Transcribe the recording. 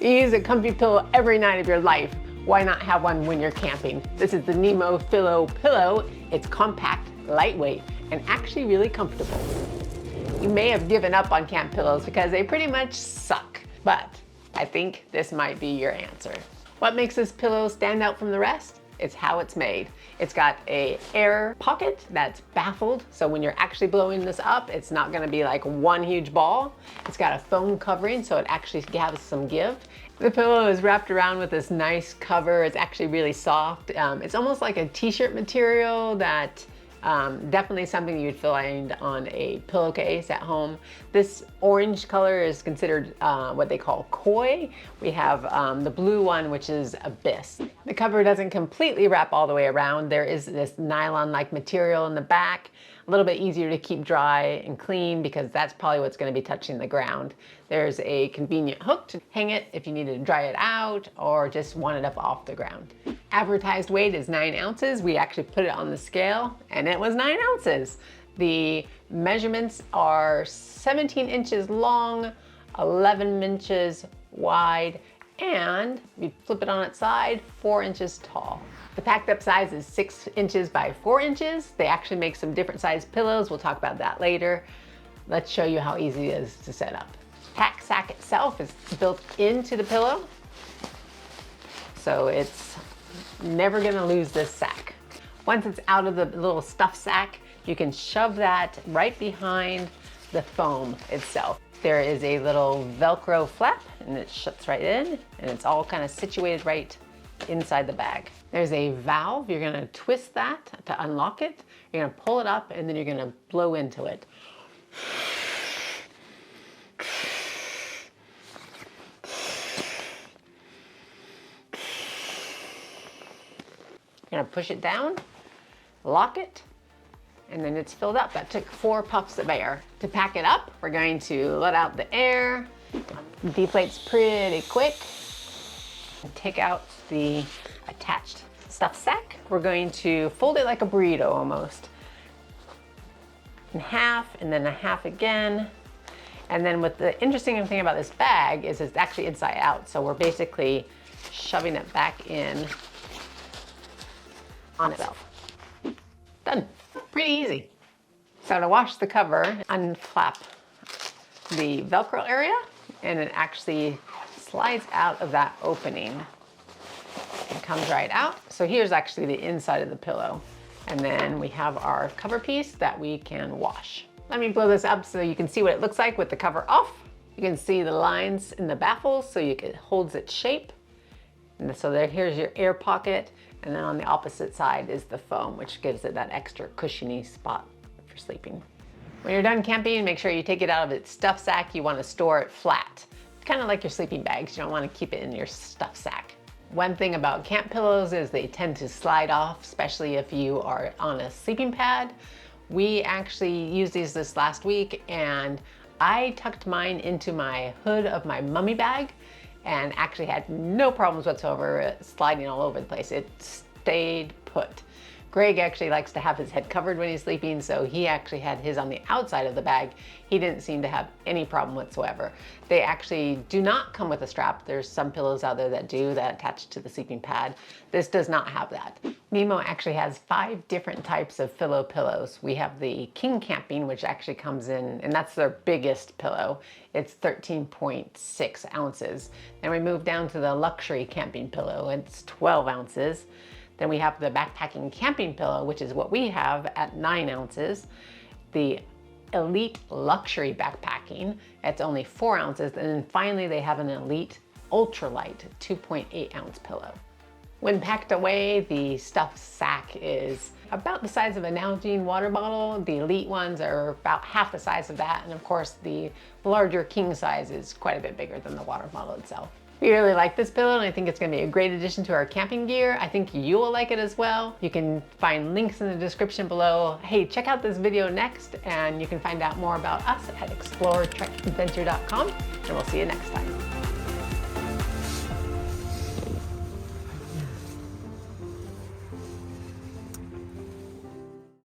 You use a comfy pillow every night of your life. Why not have one when you're camping? This is the Nemo Fillo Pillow. It's compact, lightweight, and actually really comfortable. You may have given up on camp pillows because they pretty much suck, but I think this might be your answer. What makes this pillow stand out from the rest? It's how it's made. It's got a air pocket that's baffled, so when you're actually blowing this up, it's not gonna be like one huge ball. It's got a foam covering, so it actually has some give. The pillow is wrapped around with this nice cover. It's actually really soft. It's almost like a t-shirt material that definitely something you'd find on a pillowcase at home. This orange color is considered what they call koi. We have the blue one, which is abyss. The cover doesn't completely wrap all the way around. There is this nylon-like material in the back, a little bit easier to keep dry and clean because that's probably what's going to be touching the ground. There's a convenient hook to hang it if you need to dry it out or just want it up off the ground. Advertised weight is 9 ounces. We actually put it on the scale and it was 9 ounces. The measurements are 17 inches long, 11 inches wide, and we flip it on its side, 4 inches tall. The packed up size is 6 inches by 4 inches. They actually make some different size pillows. We'll talk about that later. Let's show you how easy it is to set up. Pack sack itself is built into the pillow, so it's never gonna lose this sack. Once it's out of the little stuff sack, you can shove that right behind the foam itself. There is a little Velcro flap and it shuts right in, and it's all kind of situated right inside the bag. There's a valve. You're gonna twist that to unlock it. You're gonna pull it up and then you're gonna blow into it. You're gonna push it down, lock it, and then it's filled up. That took 4 puffs of air. To pack it up, we're going to let out the air. Deflates pretty quick. Take out the attached stuff sack. We're going to fold it like a burrito almost. In half, and then a half again. And then what the interesting thing about this bag is it's actually inside out. So we're basically shoving it back in on itself. Done. Pretty easy. So to wash the cover, unflap the Velcro area, and it actually slides out of that opening and comes right out. So here's actually the inside of the pillow. And then we have our cover piece that we can wash. Let me blow this up so you can see what it looks like with the cover off. You can see the lines in the baffles so it holds its shape. And so here's your air pocket. And then on the opposite side is the foam, which gives it that extra cushiony spot for sleeping. When you're done camping, make sure you take it out of its stuff sack. You want to store it flat. Kind of like your sleeping bags. You don't want to keep it in your stuff sack. One thing about camp pillows is they tend to slide off, especially if you are on a sleeping pad. We actually used these this last week and I tucked mine into my hood of my mummy bag and actually had no problems whatsoever sliding all over the place. It stayed put. Greg actually likes to have his head covered when he's sleeping, so he actually had his on the outside of the bag. He didn't seem to have any problem whatsoever. They actually do not come with a strap. There's some pillows out there that do, that attach to the sleeping pad. This does not have that. Nemo actually has 5 different types of Fillo pillows. We have the King Camping, which actually comes in, and that's their biggest pillow. It's 13.6 ounces. Then we move down to the Luxury Camping Pillow. It's 12 ounces. Then we have the Backpacking Camping Pillow, which is what we have at 9 ounces. The Elite Luxury Backpacking, it's only 4 ounces. And then finally they have an Elite Ultralight 2.8 ounce pillow. When packed away, the stuff sack is about the size of a Nalgene water bottle. The Elite ones are about half the size of that. And of course the larger king size is quite a bit bigger than the water bottle itself. We really like this pillow and I think it's going to be a great addition to our camping gear. I think you will like it as well. You can find links in the description below. Hey, check out this video next and you can find out more about us at exploretrekadventure.com, and we'll see you next time.